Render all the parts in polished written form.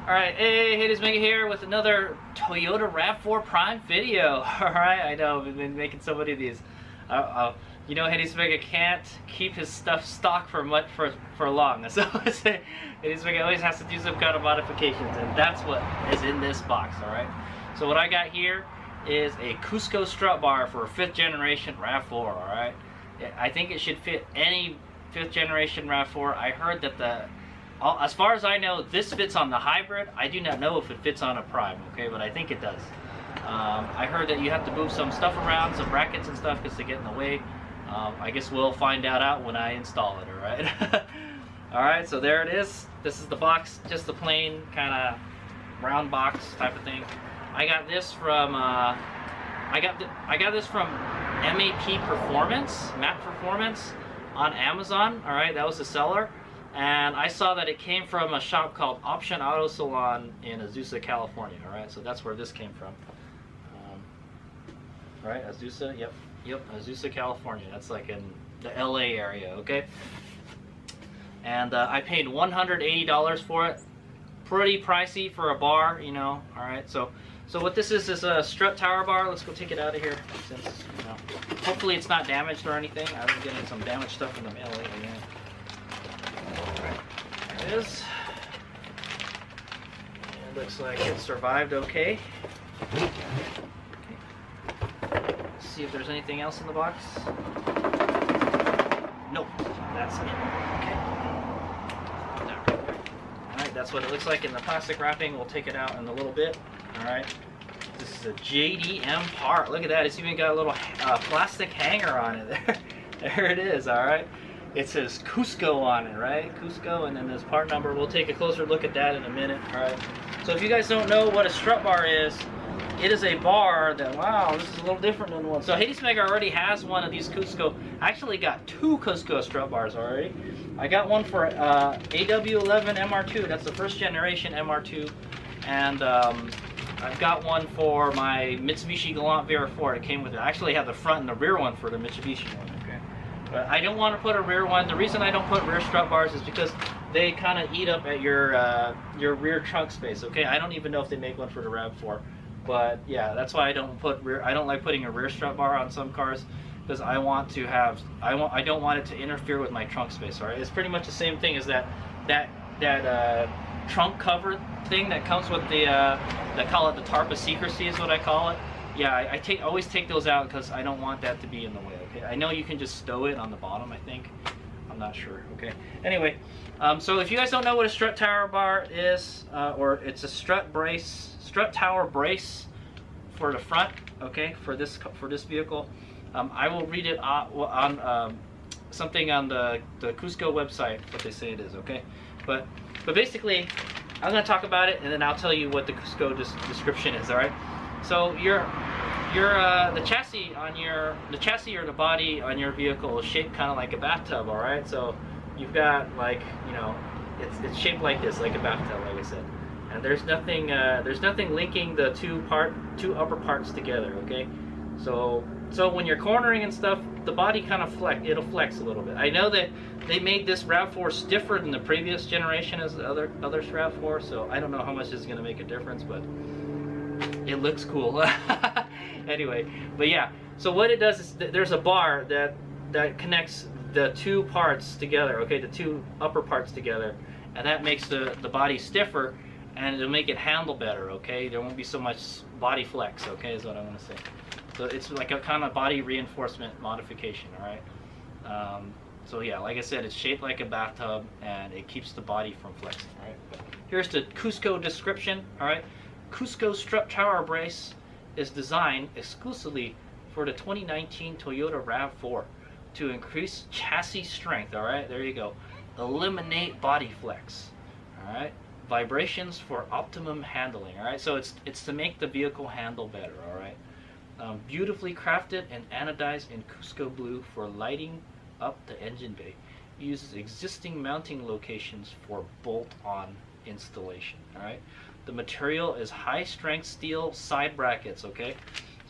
Alright, hey, it is Mega here with another Toyota Rav4 Prime video. Alright, I know, I've been making so many of these. You know, Hades Mega can't keep his stuff stocked for long. So Hades Mega always has to do some kind of modifications, and that's what is in this box, alright? So what I got here is a Cusco Strut Bar for a 5th generation Rav4, alright? I think it should fit any 5th generation Rav4. I heard that as far as I know, this fits on the hybrid. I do not know if it fits on a Prime, okay, but I think it does. I heard that you have to move some stuff around, some brackets and stuff, because they get in the way. I guess we'll find out when I install it, alright? Alright, so there it is. This is the box, just a plain kind of round box type of thing. I got this from I got this from MAPerformance on Amazon. Alright, that was the seller. And I saw that it came from a shop called Option Auto Salon in Azusa, California. Alright, so that's where this came from. Right, Azusa, yep, Azusa, California. That's like in the LA area, okay? And I paid $180 for it. Pretty pricey for a bar, you know. Alright, so what this is a strut tower bar. Let's go take it out of here, since, you know, hopefully it's not damaged or anything. I've been getting some damaged stuff in the mail lately. Alright, there it is. It looks like it survived okay. Let's see if there's anything else in the box. Nope, that's it. Okay. Alright, that's what it looks like in the plastic wrapping. We'll take it out in a little bit. Alright. This is a JDM part. Look at that. It's even got a little plastic hanger on it there. There it is, alright. It says Cusco on it, right? Cusco, and then this part number. We'll take a closer look at that in a minute, alright? So if you guys don't know what a strut bar is, it is a bar that, wow, this is a little different than one. So Hades Mega already has one of these Cusco. I actually got 2 Cusco strut bars already. I got one for AW11 MR2. That's the 1st generation MR2. And I've got one for my Mitsubishi Galant VR4. It came with it. I actually have the front and the rear one for the Mitsubishi one. Okay, but I don't want to put a rear one. The reason I don't put rear strut bars is because they kind of eat up at your rear trunk space. Okay, I don't even know if they make one for the Rav4, but yeah, that's why I don't put rear. I don't like putting a rear strut bar on some cars, because I want to have. I don't want it to interfere with my trunk space. All right, it's pretty much the same thing as that trunk cover thing that comes with the they call it the tarp of secrecy is what I call it. Yeah, I always take those out because I don't want that to be in the way. Okay, I know you can just stow it on the bottom, I think. I'm not sure. Okay, anyway, so if you guys don't know what a strut tower bar is, or it's a strut tower brace for the front, okay, for this vehicle, I will read it on something on the Cusco website what they say it is. Okay, but basically, I'm going to talk about it, and then I'll tell you what the Cusco description is. All right. So the chassis or the body on your vehicle is shaped kind of like a bathtub. All right. So you've got, like, you know, it's shaped like this, like a bathtub, like I said. And there's nothing linking the two upper parts together. Okay. So when you're cornering and stuff, the body kind of it'll flex a little bit. I know that they made this Rav4 stiffer than the previous generation as the other Rav4, so I don't know how much this is going to make a difference, but it looks cool. Anyway, but yeah, so what it does is there's a bar that connects the 2 parts together, okay, the 2 upper parts together, and that makes the body stiffer, and it'll make it handle better, okay? There won't be so much body flex, okay, is what I want to say. So it's like a kind of body reinforcement modification, all right? So yeah, like I said, it's shaped like a bathtub, and it keeps the body from flexing, all right? Here's the Cusco description, all right? Cusco Strut Tower Brace is designed exclusively for the 2019 Toyota Rav4 to increase chassis strength, all right? There you go. Eliminate body flex, all right? Vibrations for optimum handling, all right? So it's to make the vehicle handle better, all right? Beautifully crafted and anodized in Cusco blue for lighting up the engine bay. Uses existing mounting locations for bolt-on installation. All right. The material is high-strength steel side brackets. Okay.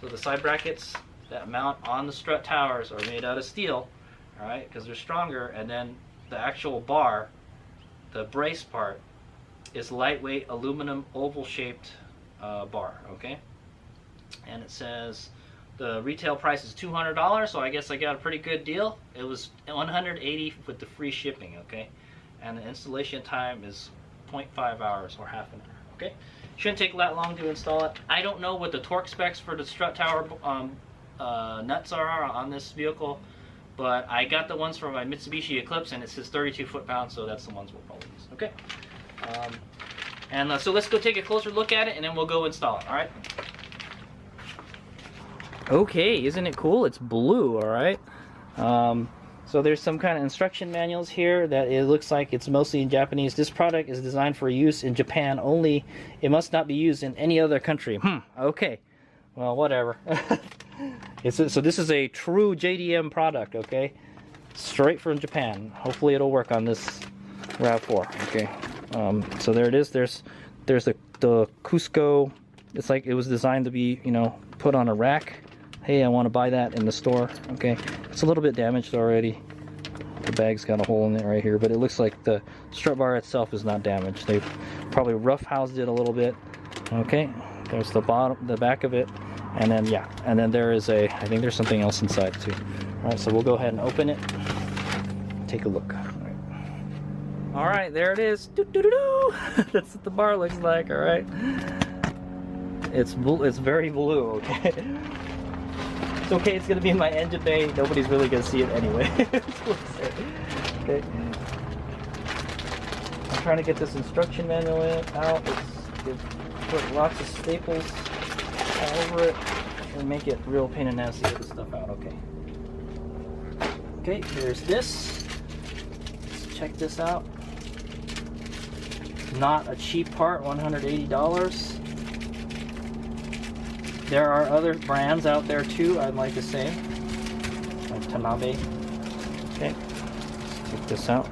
So the side brackets that mount on the strut towers are made out of steel. All right, because they're stronger. And then the actual bar, the brace part, is lightweight aluminum oval shaped bar, okay? And it says the retail price is $200, so I guess I got a pretty good deal. It was $180 with the free shipping, okay? And the installation time is 0.5 hours or half an hour, okay? Shouldn't take that long to install it. I don't know what the torque specs for the strut tower nuts are on this vehicle, but I got the ones from my Mitsubishi Eclipse, and it says 32 foot-pounds, so that's the ones we'll probably use, okay? So let's go take a closer look at it, and then we'll go install it, all right? Okay, isn't it cool? It's blue, all right? So there's some kind of instruction manuals here that it looks like it's mostly in Japanese. This product is designed for use in Japan only. It must not be used in any other country. Okay. Well, whatever. So this is a true JDM product, okay? Straight from Japan. Hopefully it'll work on this RAV4, okay? So there it is. There's the Cusco. It's like it was designed to be, you know, put on a rack. Hey, I want to buy that in the store. Okay, it's a little bit damaged already. The bag's got a hole in it right here, but it looks like the strut bar itself is not damaged. They've probably rough-housed it a little bit. Okay, there's the bottom, the back of it, and then yeah, and then there is I think there's something else inside too. All right, so we'll go ahead and open it. Take a look. All right, there it is. Doo-doo-doo-doo. That's what the bar looks like. All right, it's very blue. Okay. It's okay, it's gonna be in my engine bay. Nobody's really gonna see it anyway. Okay. I'm trying to get this instruction manual out. It's put lots of staples all over it and make it real pain in the ass to get this stuff out. Okay. Okay, here's this. Let's check this out. Not a cheap part, $180. There are other brands out there too, I'd like to say, like Tanabe. Okay, let's take this out.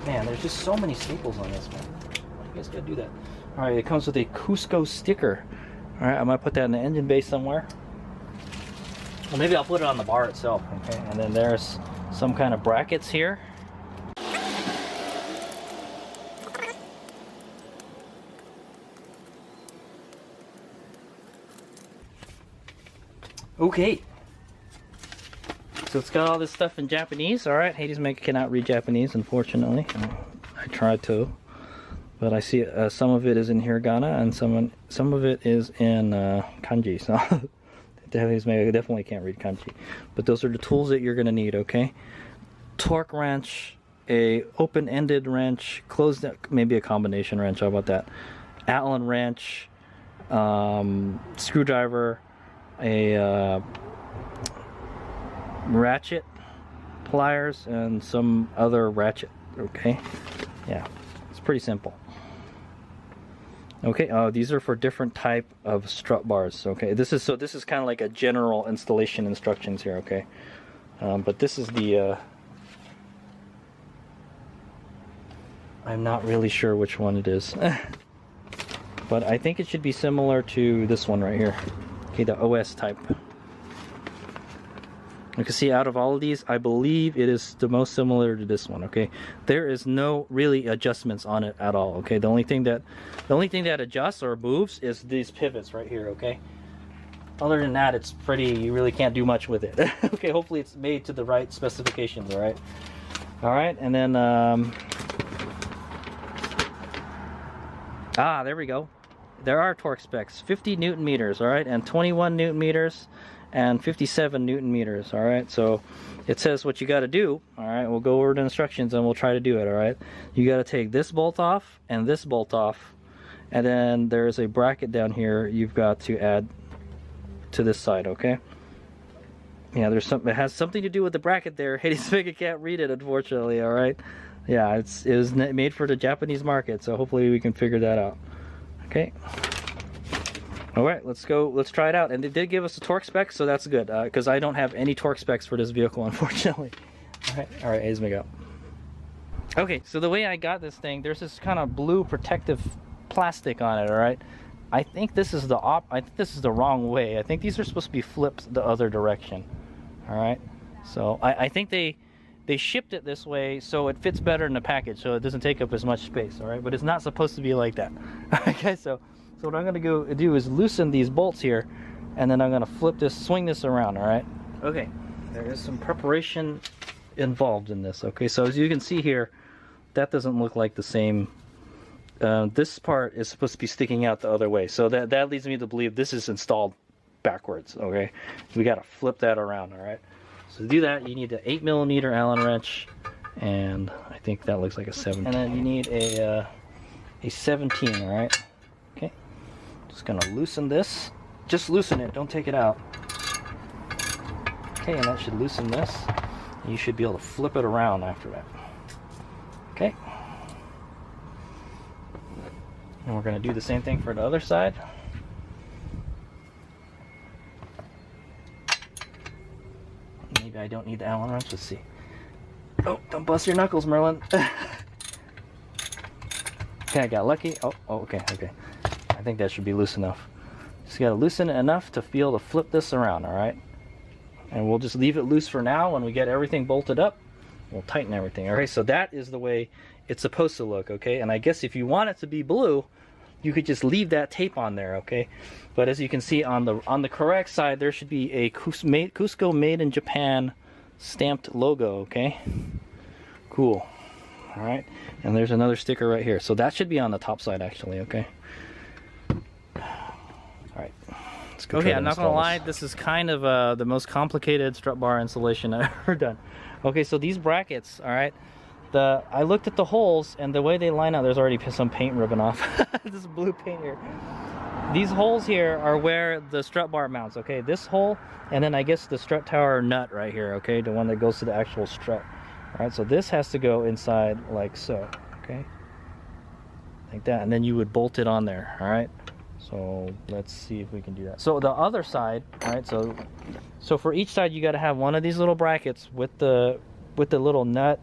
Man, there's just so many staples on this, man. Why you guys gotta do that? All right, it comes with a Cusco sticker. All right, I might put that in the engine bay somewhere. Well, maybe I'll put it on the bar itself, okay? And then there's some kind of brackets here. Okay, so it's got all this stuff in Japanese. All right, Hades cannot read Japanese, unfortunately. I tried to, but I see some of it is in hiragana and some of it is in kanji. So Hades definitely can't read kanji. But those are the tools that you're gonna need. Okay, torque wrench, a open-ended wrench, closed, maybe a combination wrench. How about that? Allen wrench, screwdriver, a ratchet, pliers, and some other ratchet. Okay, yeah, it's pretty simple. Okay, these are for different type of strut bars. Okay, this is kind of like a general installation instructions here. Okay, but this is the I'm not really sure which one it is, but I think it should be similar to this one right here. Okay, the OS type. You can see out of all of these, I believe it is the most similar to this one. Okay, there is no really adjustments on it at all. Okay, the only thing that adjusts or moves is these pivots right here. Okay, other than that, it's pretty. You really can't do much with it. Okay, hopefully it's made to the right specifications. All right, and then there we go. There are torque specs, 50 Newton meters, all right, and 21 Newton meters, and 57 Newton meters, all right. So it says what you got to do, all right. We'll go over the instructions and we'll try to do it, all right. You got to take this bolt off and this bolt off, and then there's a bracket down here you've got to add to this side, okay. Yeah, there's something. It has something to do with the bracket there. Hades can't read it, unfortunately, all right. Yeah, it was made for the Japanese market, so hopefully we can figure that out. Okay. All right, let's go. Let's try it out. And they did give us a torque spec, so that's good, because I don't have any torque specs for this vehicle, unfortunately. All right, A's go. Okay, so the way I got this thing, there's this kind of blue protective plastic on it. All right, I think this is the wrong way. I think these are supposed to be flipped the other direction. All right, so I think they they shipped it this way so it fits better in the package, so it doesn't take up as much space, all right? But it's not supposed to be like that. Okay, so what I'm gonna go do is loosen these bolts here, and then I'm gonna swing this around, all right? Okay, there is some preparation involved in this, okay? So as you can see here, that doesn't look like the same. This part is supposed to be sticking out the other way, so that leads me to believe this is installed backwards, okay? We gotta flip that around, all right? So to do that, you need an 8mm Allen wrench, and I think that looks like a 17. And then you need a 17, all right? Okay, just gonna loosen this. Just loosen it, don't take it out. Okay, and that should loosen this. You should be able to flip it around after that. Okay. And we're gonna do the same thing for the other side. Maybe I don't need the Allen wrench. Let's see. Oh, don't bust your knuckles, Merlin. Okay, I got lucky. Oh, okay. I think that should be loose enough. Just gotta loosen it enough to be able to flip this around, all right? And we'll just leave it loose for now. When we get everything bolted up, we'll tighten everything. Okay, so that is the way it's supposed to look, okay? And I guess if you want it to be blue, you could just leave that tape on there, okay? But as you can see on the correct side, there should be a Cusco Made in Japan stamped logo, okay? Cool. All right, and there's another sticker right here. So that should be on the top side actually, okay? All right, let's go. Okay, I'm not gonna lie, this is kind of the most complicated strut bar installation I've ever done. Okay, so these brackets, all right, I looked at the holes and the way they line up, there's already some paint rubbing off. This blue paint here. These holes here are where the strut bar mounts, okay? This hole, and then I guess the strut tower nut right here, okay? The one that goes to the actual strut. All right, so this has to go inside like so, okay? Like that, and then you would bolt it on there, all right? So let's see if we can do that. So the other side, all right, so for each side you gotta have one of these little brackets with the little nut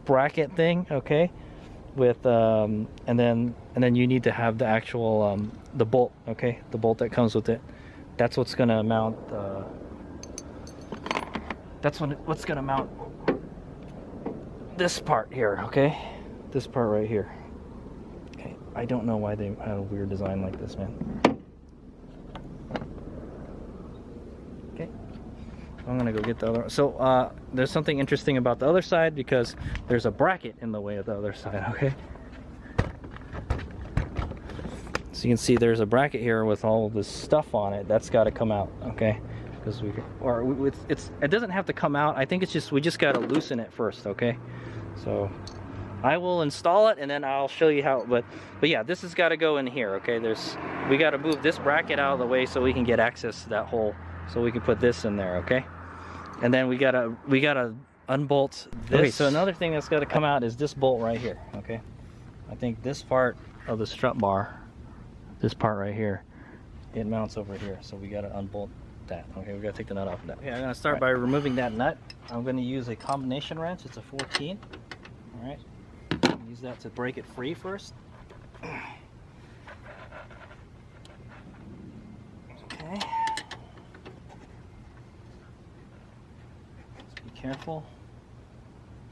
bracket thing, okay? With and then you need to have the actual the bolt, okay? The bolt that comes with it. That's what's gonna mount what's gonna mount this part here, okay? This part right here. Okay, I don't know why they had a weird design like this, man. Okay, I'm gonna go get the other. So there's something interesting about the other side because there's a bracket in the way of the other side, okay? So you can see there's a bracket here with all of this stuff on it. That's got to come out, okay? Because it doesn't have to come out. I think we just got to loosen it first, okay? So I will install it and then I'll show you how. But yeah, this has got to go in here, okay? We got to move this bracket out of the way so we can get access to that hole, so we can put this in there, okay? And then we gotta unbolt this. Okay, so another thing that's got to come out is this bolt right here, okay? I think this part of the strut bar, this part right here, it mounts over here, so we got to unbolt that. Okay, we got to take the nut off of that. Okay, I'm going to start by removing that nut. I'm going to use a combination wrench. It's a 14. All right, use that to break it free first. Okay. Just be careful.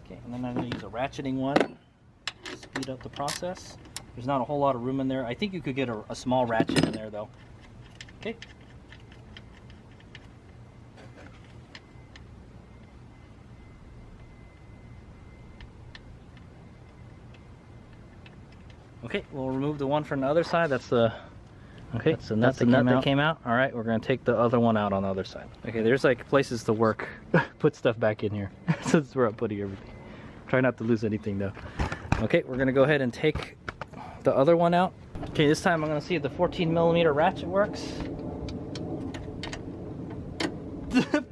Okay, and then I'm going to use a ratcheting one to speed up the process. There's not a whole lot of room in there. I think you could get a small ratchet in there though. Okay. Okay, we'll remove the one from the other side. That's the that's the nut that came out. All right, we're gonna take the other one out on the other side. Okay, there's like places to work. Put stuff back in here. So this is where I'm putting everything. Try not to lose anything though. Okay, we're gonna go ahead and take the other one out. Okay, this time I'm gonna see if the 14mm ratchet works.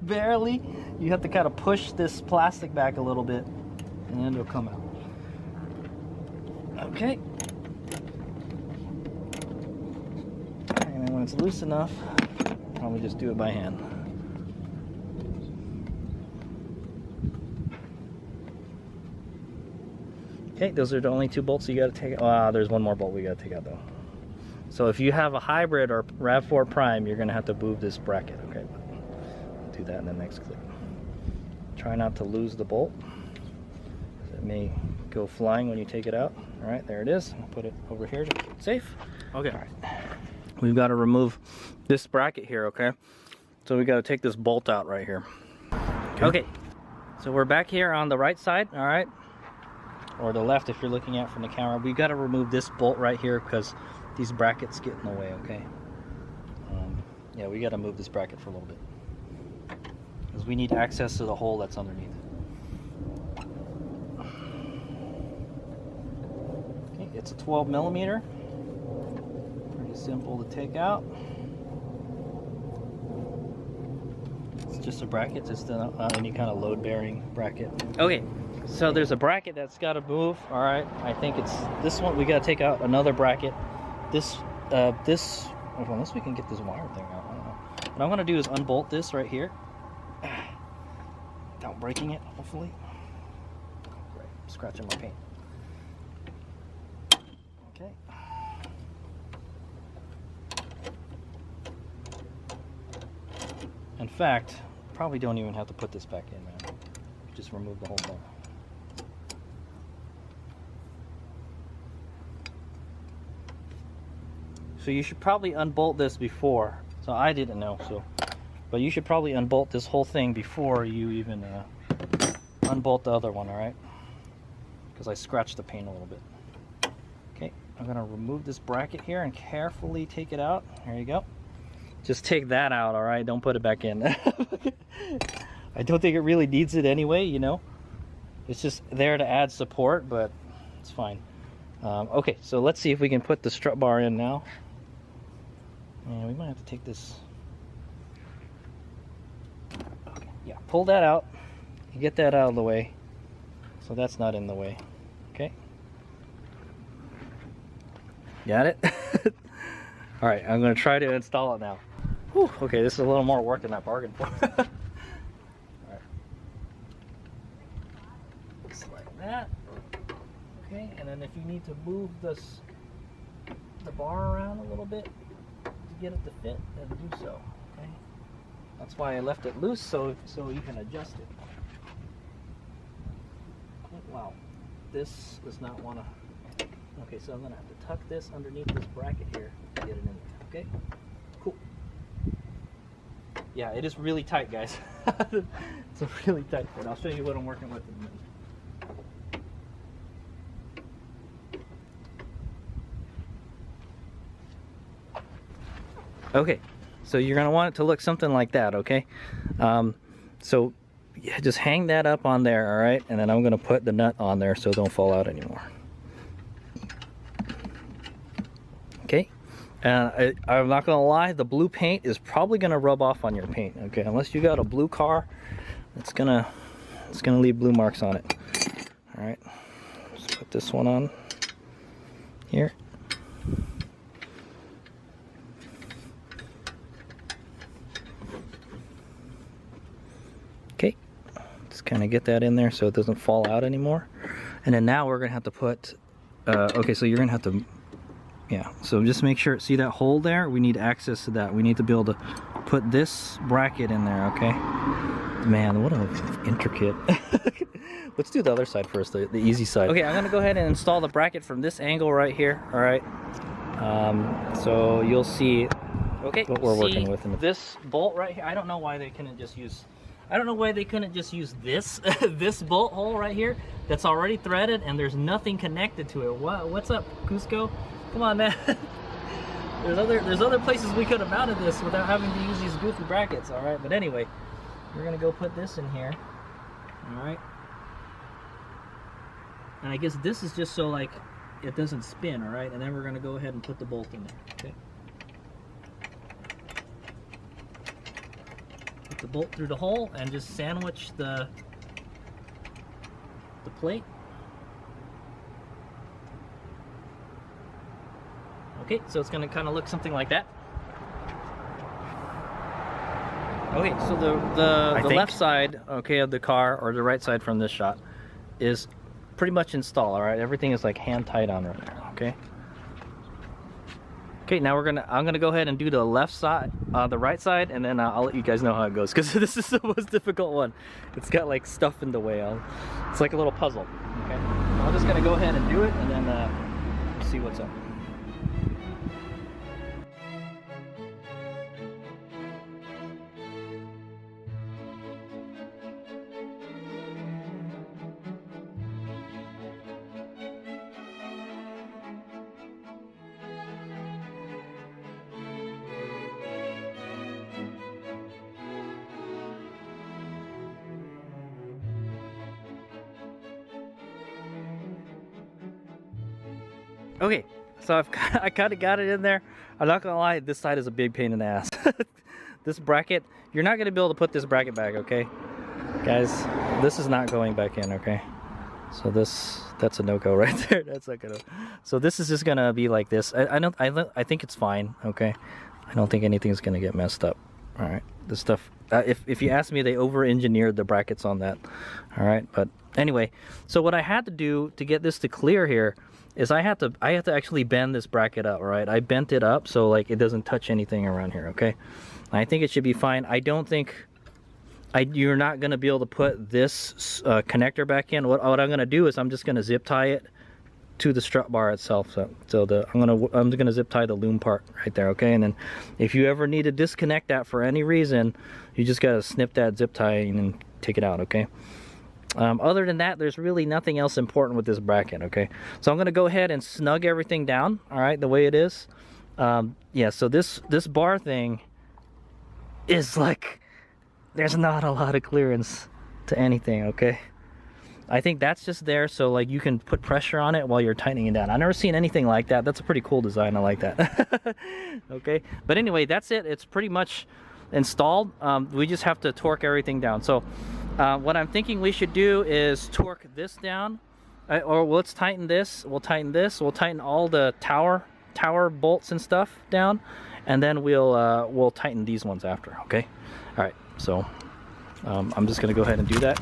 Barely. You have to kind of push this plastic back a little bit and it'll come out. Okay. And then when it's loose enough, probably just do it by hand. Okay, those are the only two bolts you gotta take out. There's one more bolt we gotta take out though. So if you have a hybrid or Rav4 Prime, you're gonna have to move this bracket, okay? But do that in the next clip. Try not to lose the bolt. It may go flying when you take it out. All right, there it is. I'll put it over here to keep it safe. Okay. All right. We've got to remove this bracket here, okay? So we got to take this bolt out right here. Okay. So we're back here on the right side, all right? Or the left if you're looking at it from the camera. We got to remove this bolt right here because these brackets get in the way, okay? Yeah, we got to move this bracket for a little bit because we need access to the hole that's underneath. Okay, it's a 12 millimeter. Pretty simple to take out. It's just a bracket. It's not any kind of load-bearing bracket. Okay, so there's a bracket that's got to move. All right, I think it's this one. We got to take out another bracket. This, unless we can get this wire thing out. I don't know. What I'm gonna do is unbolt this right here, without breaking it. Hopefully. Right, scratching my paint. Okay. In fact, probably don't even have to put this back in, man. Just remove the whole thing. So you should probably unbolt this before. So I didn't know, so. But you should probably unbolt this whole thing before you even unbolt the other one, all right? Because I scratched the paint a little bit. Okay, I'm gonna remove this bracket here and carefully take it out. There you go. Just take that out, all right? Don't put it back in. I don't think it really needs it anyway, you know? It's just there to add support, but it's fine. Okay, so let's see if we can put the strut bar in now. And we might have to take this. Okay, yeah, pull that out. You get that out of the way. So that's not in the way. Okay. Got it? All right, I'm going to try to install it now. Whew, okay, this is a little more work than I bargained for. All right. Looks like that. Okay, and then if you need to move the bar around a little bit to get it to fit, then do so. Okay, that's why I left it loose so you can adjust it. Wow, this does not want to. Okay, so I'm gonna have to tuck this underneath this bracket here to get it in there. Okay, cool. Yeah, it is really tight, guys. It's a really tight fit. I'll show you what I'm working with in a minute. Okay, so you're gonna want it to look something like that, okay? So yeah, just hang that up on there, all right? And then I'm gonna put the nut on there so it don't fall out anymore. Okay, and I'm not gonna lie, the blue paint is probably gonna rub off on your paint, okay? Unless you got a blue car, it's gonna leave blue marks on it. All right, let's put this one on here. Okay, just kind of get that in there so it doesn't fall out anymore. And then now we're gonna have to put, okay, so you're gonna have to, yeah, so just make sure, see that hole there? We need access to that. We need to be able to put this bracket in there, okay? Man, what a intricate. Let's do the other side first, the easy side. Okay, I'm gonna go ahead and install the bracket from this angle right here, all right? So you'll see, okay, what we're working with. This bolt right here, I don't know why they couldn't just use, this this bolt hole right here that's already threaded and there's nothing connected to it. What's up, Cusco? Come on, man. there's other places we could have mounted this without having to use these goofy brackets, all right? But anyway, we're gonna go put this in here, all right? And I guess this is just so like it doesn't spin, all right? And then we're gonna go ahead and put the bolt in there, okay? Put the bolt through the hole and just sandwich the plate. Okay, so it's gonna kind of look something like that. Okay, so the left side, okay, of the car, or the right side from this shot, is pretty much installed. All right, everything is like hand tight on right now. Okay. Okay, now I'm gonna go ahead and do the left side, the right side, and then I'll let you guys know how it goes because this is the most difficult one. It's got like stuff in the way. It's like a little puzzle. Okay. I'm just gonna go ahead and do it, and then see what's up. Okay, so I kind of got it in there. I'm not gonna lie, this side is a big pain in the ass. This bracket, you're not gonna be able to put this bracket back, okay? Guys, this is not going back in, okay? So that's a no-go right there. That's not gonna. So this is just gonna be like this. I think it's fine, okay? I don't think anything's gonna get messed up. All right, this stuff. If you ask me, they over-engineered the brackets on that. All right, but anyway, so what I had to do to get this to clear here is I have to actually bend this bracket up, right? I bent it up so like it doesn't touch anything around here, okay? I think it should be fine. I don't think you're not gonna be able to put this connector back in. What I'm gonna do is I'm just gonna zip tie it to the strut bar itself. So I'm gonna zip tie the loom part right there, okay? And then if you ever need to disconnect that for any reason, you just gotta snip that zip tie and take it out, okay? Other than that, there's really nothing else important with this bracket, okay? So I'm gonna go ahead and snug everything down, all right, the way it is. Yeah, so this bar thing is like, there's not a lot of clearance to anything, okay? I think that's just there so like you can put pressure on it while you're tightening it down. I've never seen anything like that. That's a pretty cool design. I like that. Okay, but anyway, that's it. It's pretty much installed. We just have to torque everything down. So what I'm thinking we should do is torque this down, or let's tighten this. We'll tighten this. We'll tighten all the tower bolts and stuff down, and then we'll tighten these ones after. Okay. All right. So I'm just gonna go ahead and do that.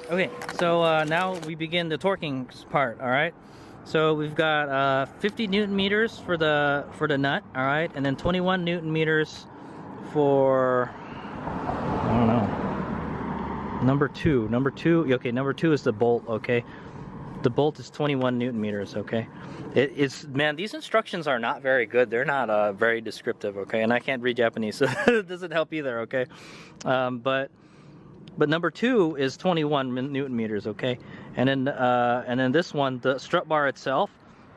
Okay, so now we begin the torquing part. All right, so we've got 50 Newton meters for the nut. All right, and then 21 Newton meters for, I don't know, number two. Okay, number 2 is the bolt. Okay, the bolt is 21 Newton meters. Okay, man, these instructions are not very good. They're not very descriptive. Okay, and I can't read Japanese, so it doesn't help either. Okay, but number 2 is 21 Newton meters, okay? And then this one, the strut bar itself,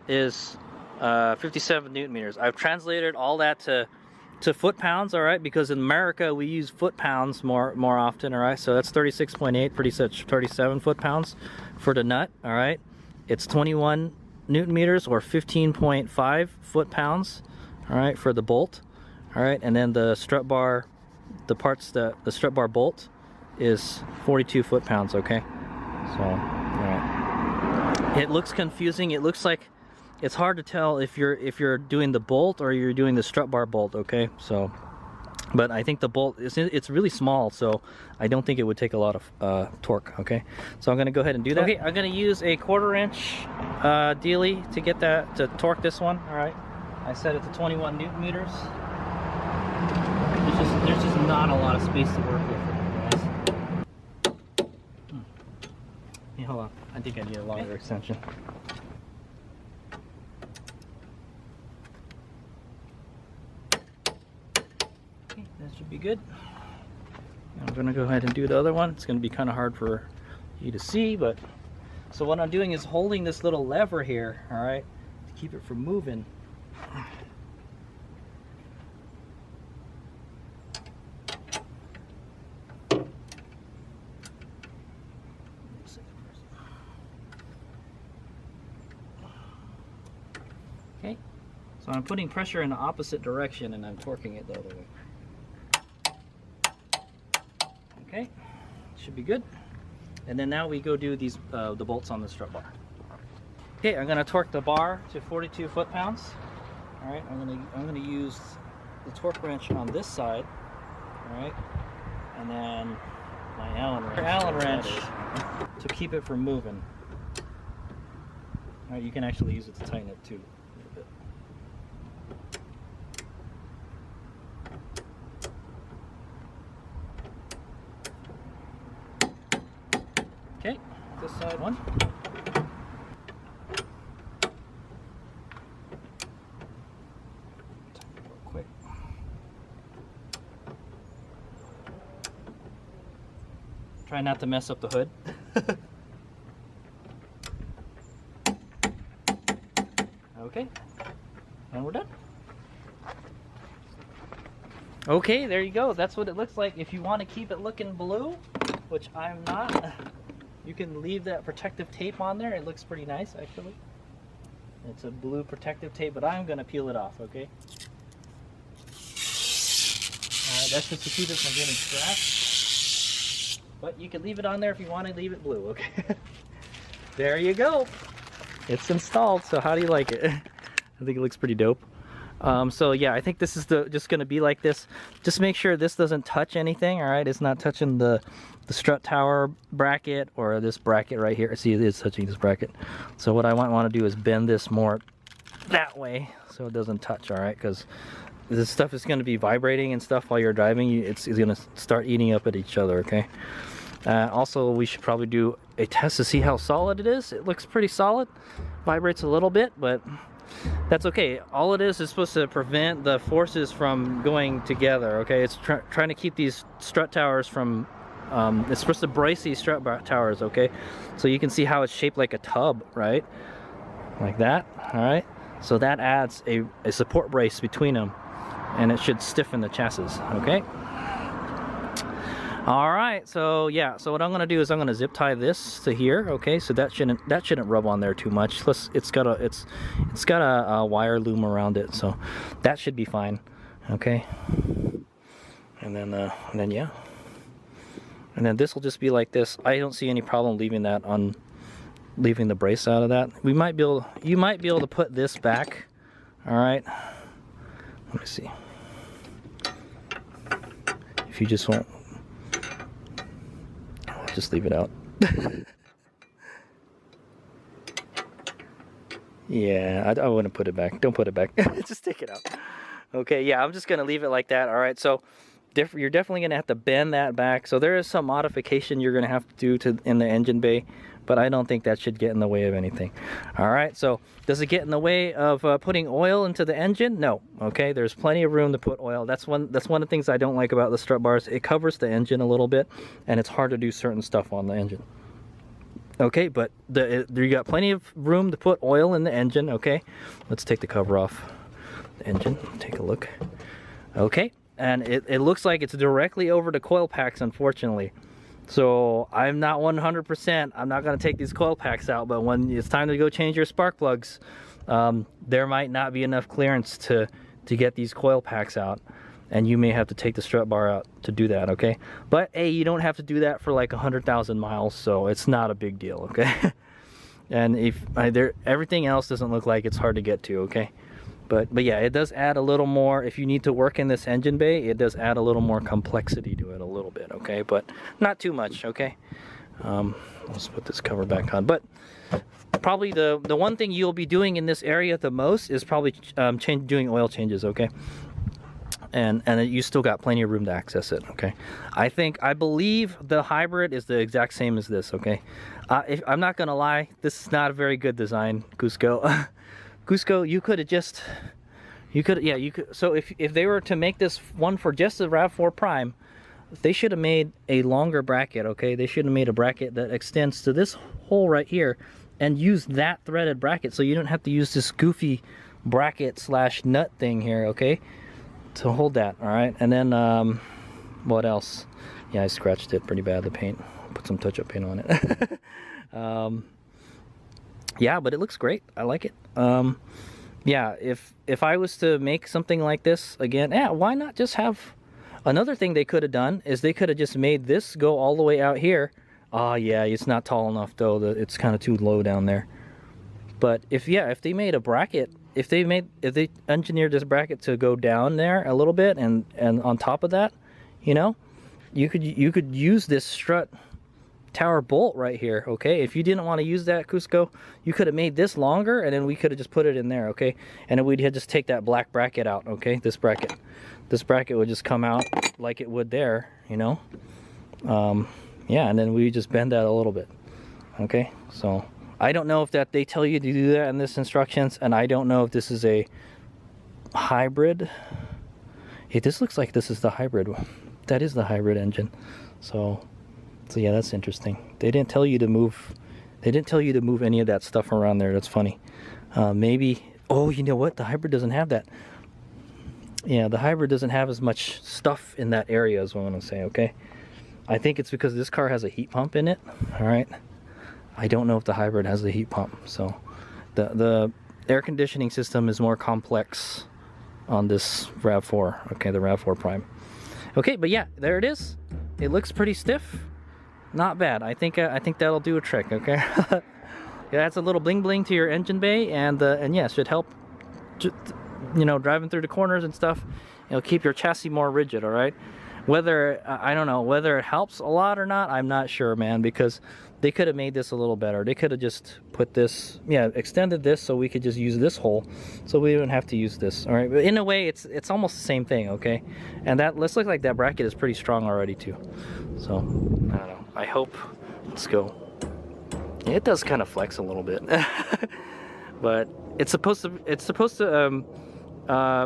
is 57 Newton meters. I've translated all that to foot pounds, all right? Because in America we use foot pounds more often, all right? So that's 36.8, pretty much 37 foot pounds for the nut, all right? It's 21 Newton meters or 15.5 foot pounds, all right, for the bolt, all right? And then the strut bar, the strut bar bolt, is 42 foot pounds, okay? So, all right. It looks confusing. It looks like it's hard to tell if you're doing the bolt or you're doing the strut bar bolt, okay? So, but I think the bolt it's really small, so I don't think it would take a lot of torque, okay? So I'm gonna go ahead and do that. Okay, I'm gonna use a 1/4 inch dealie to get that, to torque this one, all right? I set it to 21 Newton meters. There's just not a lot of space to work with. Hold on, I think I need a longer extension. Okay, that should be good. I'm gonna go ahead and do the other one. It's gonna be kind of hard for you to see, but so what I'm doing is holding this little lever here, all right, to keep it from moving. Okay, so I'm putting pressure in the opposite direction and I'm torquing it the other way. Okay, should be good. And then now we go do these the bolts on the strut bar. Okay, I'm gonna torque the bar to 42 foot-pounds. All right, I'm gonna use the torque wrench on this side. All right, and then my Allen wrench to keep it from moving. All right, you can actually use it to tighten it too. Okay, this side one. Real quick. Try not to mess up the hood. Okay, and we're done. Okay, there you go. That's what it looks like. If you want to keep it looking blue, which I'm not, you can leave that protective tape on there. It looks pretty nice, actually. It's a blue protective tape, but I'm going to peel it off, okay? That's just to keep it from getting scratched. But you can leave it on there if you want to leave it blue, okay? There you go. It's installed, so how do you like it? I think it looks pretty dope. So yeah, I think this is just going to be like this. Just make sure this doesn't touch anything, all right? It's not touching the strut tower bracket or this bracket right here. See, it is touching this bracket. So what I want to do is bend this more that way so it doesn't touch, all right? Because this stuff is going to be vibrating and stuff while you're driving. It's going to start eating up at each other, okay? Also, we should probably do a test to see how solid it is. It looks pretty solid. Vibrates a little bit, but that's okay. All it is supposed to prevent the forces from going together, okay? It's trying to keep these strut towers from, it's supposed to brace these strut towers, okay? So you can see how it's shaped like a tub, right? Like that, all right? So that adds a support brace between them, and it should stiffen the chassis, okay? All right, so yeah, so what I'm gonna do is I'm gonna zip tie this to here, okay? So that shouldn't rub on there too much. Plus, it's got a wire loom around it, so that should be fine, okay? And then yeah, and then this will just be like this. I don't see any problem leaving that on, leaving the brace out of that. You might be able to put this back. All right, let me see. If you just won't. Just leave it out. Yeah, I wouldn't put it back. Don't put it back. Just take it out. Okay, yeah, I'm just gonna leave it like that. All right, so you're definitely gonna have to bend that back. So there is some modification you're gonna have to do in the engine bay, but I don't think that should get in the way of anything. All right, so does it get in the way of putting oil into the engine? No. Okay, there's plenty of room to put oil. That's one of the things I don't like about the strut bars. It covers the engine a little bit, and it's hard to do certain stuff on the engine. Okay, but you got plenty of room to put oil in the engine. Okay, let's take the cover off the engine. Take a look. Okay, and it looks like it's directly over the coil packs, unfortunately. So I'm not 100%. I'm not going to take these coil packs out, but when it's time to go change your spark plugs, there might not be enough clearance to get these coil packs out, and you may have to take the strut bar out to do that, okay? But hey, you don't have to do that for like 100,000 miles, so it's not a big deal, okay? And if everything else doesn't look like it's hard to get to, okay? But yeah, it does add a little more. If you need to work in this engine bay, it does add a little more complexity to it a little bit, okay? But not too much, okay? Let's put this cover back on. But probably the one thing you'll be doing in this area the most is probably doing oil changes, okay? And you still got plenty of room to access it, okay? I believe the hybrid is the exact same as this, okay? I'm not gonna lie, this is not a very good design, Cusco. Cusco, you could have just, so if they were to make this one for just the Rav4 Prime, they should have made a longer bracket, okay? They should have made a bracket that extends to this hole right here and use that threaded bracket, so you don't have to use this goofy bracket / nut thing here, okay? To hold that, all right? And then, what else? Yeah, I scratched it pretty bad, the paint. Put some touch-up paint on it. Yeah, but it looks great. I like it. Yeah, if I was to make something like this again, yeah, why not just have... Another thing they could have done is they could have just made this go all the way out here. Oh, yeah, it's not tall enough, though. It's kind of too low down there. But if they made a bracket, if they engineered this bracket to go down there a little bit, and on top of that, you know, you could use this strut tower bolt right here, okay? If you didn't want to use that, Cusco, you could have made this longer, and then we could have just put it in there, okay? And then we'd just take that black bracket out, okay? This bracket would just come out like it would there, you know? Yeah, and then we just bend that a little bit, okay? So I don't know if that they tell you to do that in this instructions, and I don't know if this is a hybrid. Hey, this looks like this is the hybrid one. That is the hybrid engine. So yeah, that's interesting. They didn't tell you to move. They didn't tell you to move any of that stuff around there. That's funny. Maybe. Oh, you know what? The hybrid doesn't have that. Yeah, the hybrid doesn't have as much stuff in that area, is what I'm gonna say. Okay. I think it's because this car has a heat pump in it. All right. I don't know if the hybrid has the heat pump. So the air conditioning system is more complex on this Rav4. Okay, the Rav4 Prime. Okay, but yeah, there it is. It looks pretty stiff. Not bad. I think that'll do a trick. Okay. Yeah, that's a little bling bling to your engine bay, and yeah, should help. You know, driving through the corners and stuff. It'll keep your chassis more rigid. All right. Whether I don't know whether it helps a lot or not. I'm not sure, man, because they could have made this a little better. They could have just put this, yeah, extended this so we could just use this hole, so we wouldn't have to use this. All right, but in a way, it's almost the same thing. Okay, and that let's look like that bracket is pretty strong already too. So I don't know. I hope. Let's go. It does kind of flex a little bit, but it's supposed to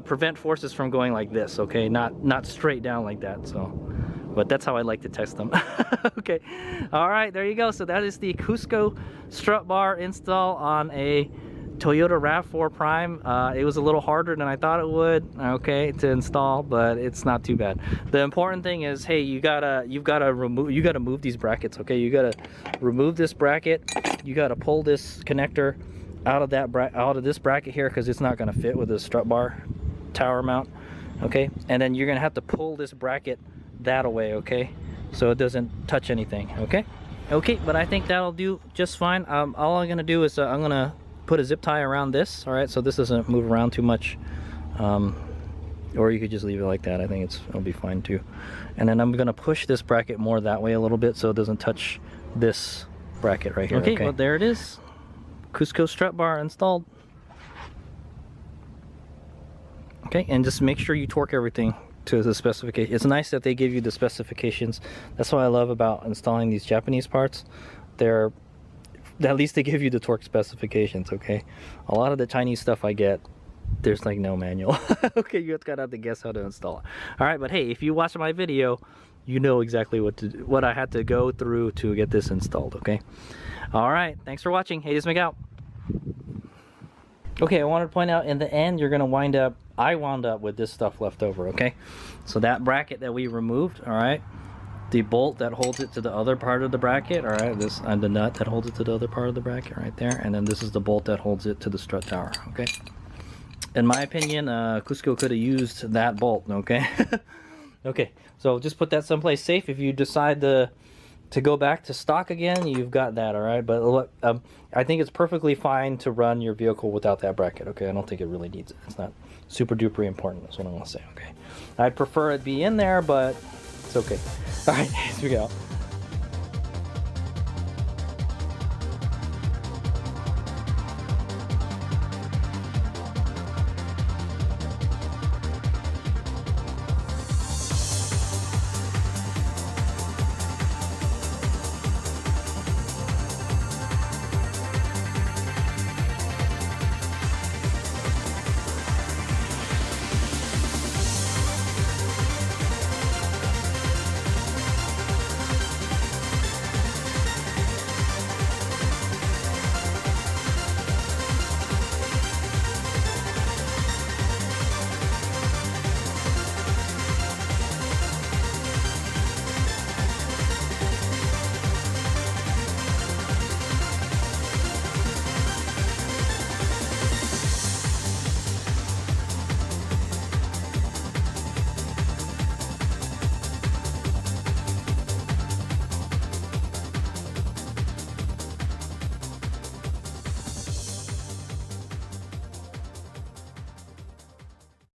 prevent forces from going like this. Okay, not straight down like that. So, but that's how I like to test them. Okay, all right, there you go. So that is the Cusco Strut Bar install on a Toyota Rav4 Prime. It was a little harder than I thought it would, okay, to install, but it's not too bad. The important thing is, hey, you gotta move these brackets, okay? You gotta remove this bracket. You gotta pull this connector out of this bracket here, because it's not gonna fit with the strut bar tower mount, okay? And then you're gonna have to pull this bracket that away, okay? So it doesn't touch anything, okay? Okay, but I think that'll do just fine. All I'm gonna do is I'm gonna put a zip tie around this, all right, so this doesn't move around too much, or you could just leave it like that. I think it'll be fine too. And then I'm gonna push this bracket more that way a little bit so it doesn't touch this bracket right here. Okay, well, there it is. Cusco strut bar installed. Okay, and just make sure you torque everything to the specification. It's nice that they give you the specifications. That's what I love about installing these Japanese parts. At least they give you the torque specifications, okay? A lot of the Chinese stuff I get, there's like no manual. Okay, you just gotta have to guess how to install it. All right, but hey, if you watch my video, you know exactly what I had to go through to get this installed, okay? All right, thanks for watching. Hey, this is Miguel. Okay, I wanted to point out in the end, I wound up with this stuff left over, okay? So that bracket that we removed, all right? The bolt that holds it to the other part of the bracket, all right, this and the nut that holds it to the other part of the bracket right there, and then this is the bolt that holds it to the strut tower, okay? In my opinion, Cusco could have used that bolt, okay? Okay, so just put that someplace safe. If you decide to go back to stock again, you've got that, all right? But look, I think it's perfectly fine to run your vehicle without that bracket, okay? I don't think it really needs it. It's not super duper important, that's what I'm gonna say, okay? I'd prefer it be in there, but it's okay. All right, here we go.